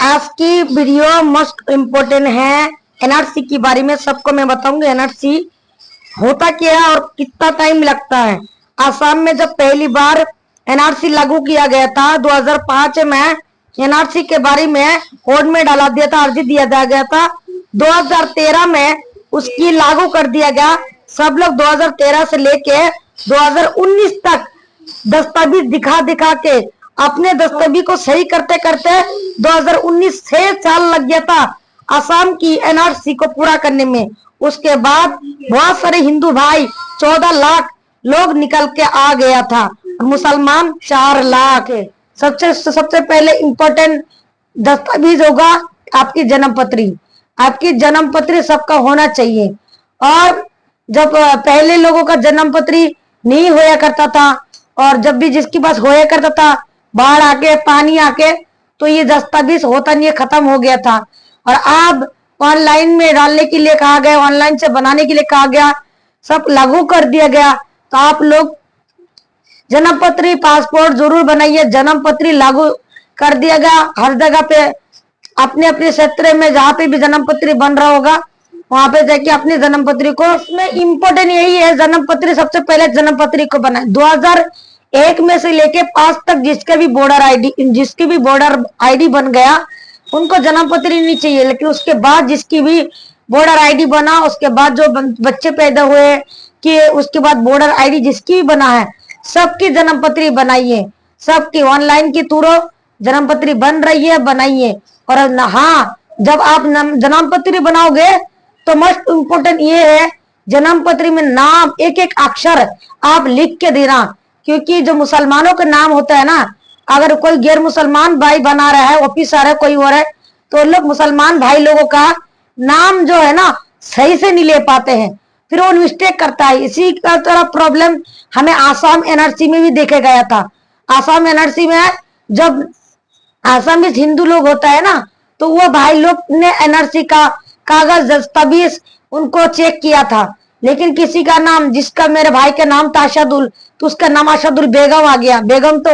आज की video most important है। एनआरसी के बारे में सबको मैं बताऊंगी। एनआरसी होता क्या है और कितना टाइम लगता है। आसाम में जब पहली बार एनआरसी लागू किया गया था 2005 में, एनआरसी के बारे में होड़ में डाला दिया था, अर्जी दिया गया था। 2013 में उसकी लागू कर दिया गया। सब लोग 2013 से लेके 2019 तक दस्तावेज दिखा दिखा के अपने दस्तावेज को सही करते करते 2019 6 साल लग गया था आसाम की एनआरसी को पूरा करने में। उसके बाद बहुत सारे हिंदू भाई 14 लाख लोग निकल के आ गया था, मुसलमान 4 लाख। सबसे पहले इम्पोर्टेंट दस्तावेज होगा आपकी जन्म पत्री। आपकी जन्म पत्री सबका होना चाहिए। और जब पहले लोगों का जन्म पत्री नहीं होया करता था, और जब भी जिसके पास होया करता था बाढ़ आके पानी आके, तो ये दस्तावेज होता नहीं, खत्म हो गया था। और अब ऑनलाइन में डालने के लिए कहा गया, ऑनलाइन से बनाने के लिए कहा गया, सब लागू कर दिया गया। तो आप लोग जन्म पत्री पासपोर्ट जरूर बनाइए। जन्म पत्री लागू कर दिया गया हर जगह पे, अपने अपने क्षेत्र में जहाँ पे भी जन्म पत्री बन रहा होगा वहां पे जाके अपनी जन्म पत्री को, इसमें इम्पोर्टेंट यही है जन्म पत्री सबसे पहले जन्म पत्री को बनाए। 2001 में से लेके 5 तक जिसके भी बॉर्डर आईडी बन गया उनको जन्म पत्री नहीं चाहिए। लेकिन उसके बाद जिसकी भी बॉर्डर आईडी बना, उसके बाद जो बच्चे पैदा हुए कि उसके बाद बॉर्डर आईडी जिसकी भी बना है, सबकी जन्म पत्री बनाइए। सबकी ऑनलाइन के थ्रू जन्म पत्री बन रही है, बनाइए। और हाँ, जब आप जन्म पत्री बनाओगे तो मोस्ट इम्पोर्टेंट ये है जन्म पत्री में नाम एक एक अक्षर आप लिख के देना। क्योंकि जो मुसलमानों का नाम होता है ना, अगर कोई गैर मुसलमान भाई बना रहा है, ऑफिसर है, कोई और है, तो लोग मुसलमान भाई लोगों का नाम जो है ना सही से नहीं ले पाते हैं, फिर वो मिस्टेक करता है। इसी का तरह प्रॉब्लम हमें आसाम एनआरसी में भी देखा गया था। आसाम एनआरसी में जब आसाम में हिंदू लोग होता है ना, तो वो भाई लोग ने एनआरसी का कागज दस्तावेज उनको चेक किया था। लेकिन किसी का नाम, जिसका मेरे भाई का नाम था अशदुल, तो उसका नाम अशदुल बेगम आ गया। बेगम तो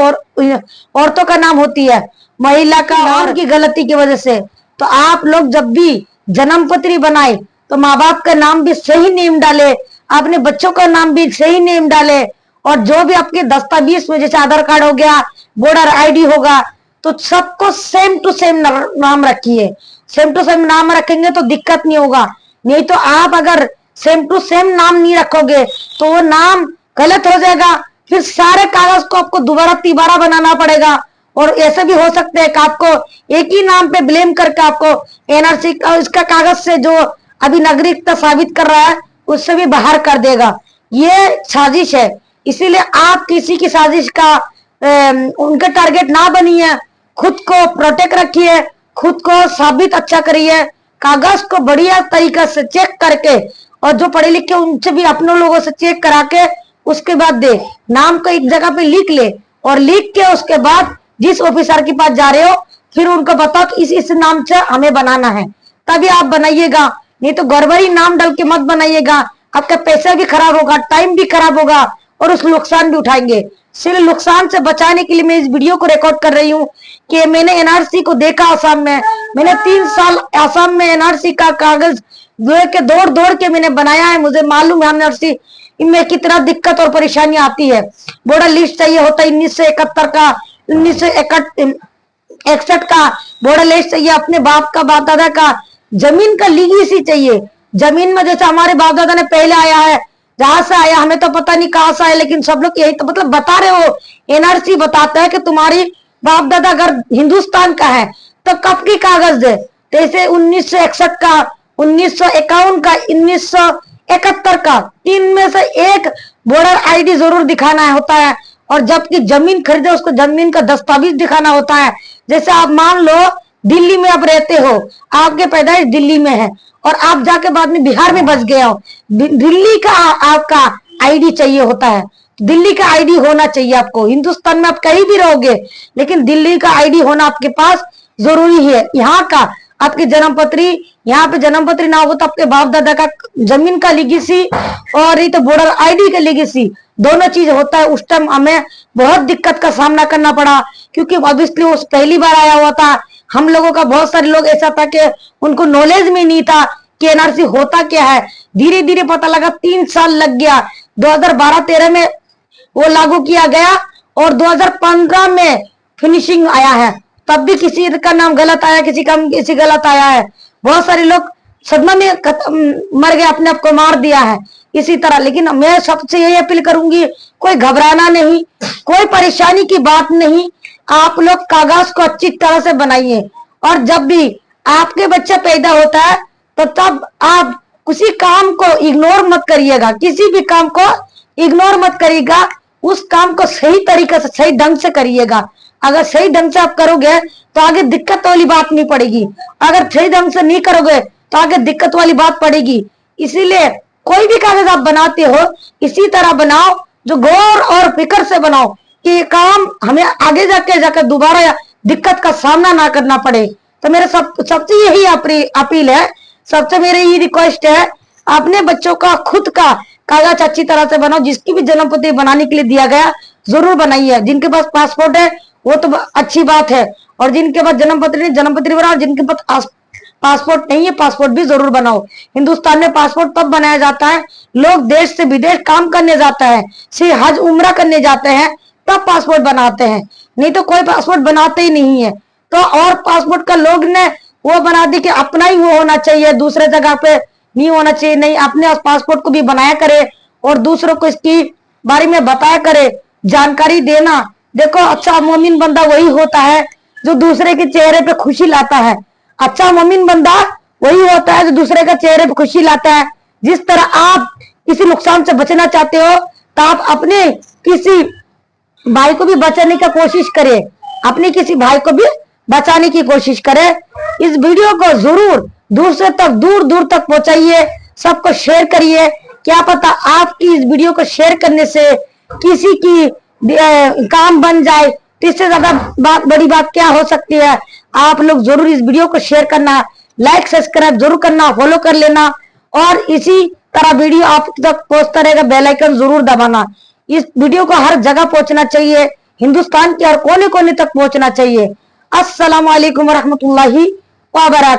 औरतों का नाम होती है, महिला का नाम की गलती की वजह से। तो आप लोग जब भी जन्म पत्री बनाए तो माँ बाप का नाम भी सही नेम डाले, अपने बच्चों का नाम भी सही नेम डाले। और जो भी आपके दस्तावेज में जैसे आधार कार्ड हो गया, बॉर्डर आईडी होगा, तो सबको सेम टू सेम नाम रखिए। सेम टू सेम नाम रखेंगे तो दिक्कत नहीं होगा। नहीं तो आप अगर सेम टू सेम नाम नहीं रखोगे तो वो नाम गलत हो जाएगा, फिर सारे कागज को आपको दोबारा तिबारा बनाना पड़ेगा। और ऐसे भी हो सकता है कि आपको एक ही नाम पे ब्लेम करके आपको एनआरसी का इसका कागज से जो अभी नागरिकता साबित कर रहा है उससे भी बाहर कर देगा। ये साजिश है, इसीलिए आप किसी की साजिश का उनका टारगेट ना बनिए। खुद को प्रोटेक्ट रखिए, खुद को साबित अच्छा करिए, कागज को बढ़िया तरीका से चेक करके, और जो पढ़े लिखे उनसे भी अपने लोगों से चेक करा के उसके बाद दे। नाम को एक जगह पे लिख ले, और लिख के उसके बाद जिस ऑफिसर के पास जा रहे हो फिर उनको बताओ कि इस नाम से हमें बनाना है, तभी आप बनाइएगा। नहीं तो गड़बड़ी नाम डाल के मत बनाइएगा, आपका पैसा भी खराब होगा, टाइम भी खराब होगा, और उस नुकसान भी उठाएंगे। सिर्फ नुकसान से बचाने के लिए मैं इस वीडियो को रिकॉर्ड कर रही हूँ कि मैंने एनआरसी को देखा आसाम में। मैंने 3 साल आसाम में एनआरसी का कागज के दौड़ दौड़ के मैंने बनाया है। मुझे मालूम है एनआरसी इनमें कितना दिक्कत और परेशानी आती है। बॉर्डर लिस्ट चाहिए होता है 1971 का, 1961 का बॉर्डर लिस्ट चाहिए, अपने बाप दादा का जमीन का लीगेसी चाहिए। जमीन में जैसे हमारे बाप दादा ने पहले आया है, जहां से आया हमें तो पता नहीं कहां से आया, लेकिन सब लोग यही तो मतलब बता रहे हो। एनआरसी बताता है कि तुम्हारी बाप दादा अगर हिंदुस्तान का है तो कब की कागज दे। जैसे 1961 का, 1951 का, 1971 का, 3 में से एक बॉर्डर आईडी जरूर दिखाना होता है। और जबकि जमीन खरीदे उसको जमीन का दस्तावेज दिखाना होता है। जैसे आप मान लो दिल्ली में आप रहते हो, आपके पैदाइश दिल्ली में है और आप जाके बाद में बिहार में बस गए हो, दिल्ली का आपका आईडी चाहिए होता है। दिल्ली का आईडी होना चाहिए आपको। हिंदुस्तान में आप कहीं भी रहोगे लेकिन दिल्ली का आईडी होना आपके पास जरूरी है। यहाँ का आपकी जन्म पत्री, यहाँ पे जन्म पत्री ना हो तो आपके बाप दादा का जमीन का लीगेसी और ये तो बॉर्डर आईडी का लीगेसी, दोनों चीज होता है। उस टाइम हमें बहुत दिक्कत का सामना करना पड़ा क्योंकि ऑब्वियसली वो पहली बार आया हुआ था, हम लोगों का बहुत सारे लोग ऐसा था कि उनको नॉलेज में नहीं था कि एनआरसी होता क्या है। धीरे धीरे पता लगा, 3 साल लग गया। 2012-13 में वो लागू किया गया और 2015 में फिनिशिंग आया है। तब भी किसी का नाम गलत आया, किसी गलत आया है। बहुत सारे लोग सदमा में मर गए, अपने आप को मार दिया है इसी तरह। लेकिन मैं सबसे यही अपील करूंगी, कोई घबराना नहीं, कोई परेशानी की बात नहीं। आप लोग कागज को अच्छी तरह से बनाइए और जब भी आपके बच्चा पैदा होता है तो तब आप किसी काम को इग्नोर मत करिएगा, किसी भी काम को इग्नोर मत करिएगा। उस काम को सही तरीके से, सही ढंग से करिएगा। अगर सही ढंग से आप करोगे तो आगे दिक्कत वाली बात नहीं पड़ेगी। अगर सही ढंग से नहीं करोगे तो आगे दिक्कत वाली बात पड़ेगी। इसीलिए कोई भी कागज आप बनाते हो इसी तरह बनाओ, जो गौर और फिक्र से बनाओ कि ये काम हमें आगे जाकर दोबारा दिक्कत का सामना ना करना पड़े। तो मेरे सबसे यही अपील है, सबसे मेरी ये रिक्वेस्ट है, अपने बच्चों का खुद का कागज अच्छी तरह से बनाओ। जिसकी भी जन्म पत्री बनाने के लिए दिया गया जरूर बनाइए। जिनके पास पासपोर्ट है वो तो अच्छी बात है, और जिनके पास जन्म पत्री नहीं, जन्म पत्री बनाओ। जिनके पास पासपोर्ट नहीं है, पासपोर्ट भी जरूर बनाओ। हिंदुस्तान में पासपोर्ट तब बनाया जाता है, लोग देश से विदेश काम करने जाता है, से हज उम्रा करने जाते हैं, तब पासपोर्ट बनाते हैं। नहीं तो कोई पासपोर्ट बनाते ही नहीं है। तो और पासपोर्ट का लोग ने वो बना दी कि अपना ही वो होना चाहिए, दूसरे जगह पे नहीं होना चाहिए। नहीं, अपने पासपोर्ट को भी बनाया करे और दूसरों को इसकी बारे में बताया करे, जानकारी देना। देखो, अच्छा मोमिन बंदा वही होता है जो दूसरे के चेहरे पे खुशी लाता है। अच्छा मोमिन बंदा वही होता है जो दूसरे के चेहरे पे खुशी लाता है। जिस तरह आप किसी नुकसान से बचना चाहते हो तो आप अपने किसी भाई को भी बचाने की कोशिश करें, अपने किसी भाई को भी बचाने की कोशिश करें। इस वीडियो को जरूर दूर दूर तक पहुंचाइए, सबको शेयर करिए। क्या पता आपकी इस वीडियो को शेयर करने से किसी की काम बन जाए, तो इससे ज्यादा बड़ी बात क्या हो सकती है। आप लोग जरूर इस वीडियो को शेयर करना, लाइक सब्सक्राइब जरूर करना, फॉलो कर लेना, और इसी तरह वीडियो आप तक पहुंचता रहेगा। बेल आइकन जरूर दबाना। इस वीडियो को हर जगह पहुंचना चाहिए, हिंदुस्तान के हर कोने कोने तक पहुंचना चाहिए। अस्सलाम वालेकुम रहमतुल्लाहि व बरकातहू।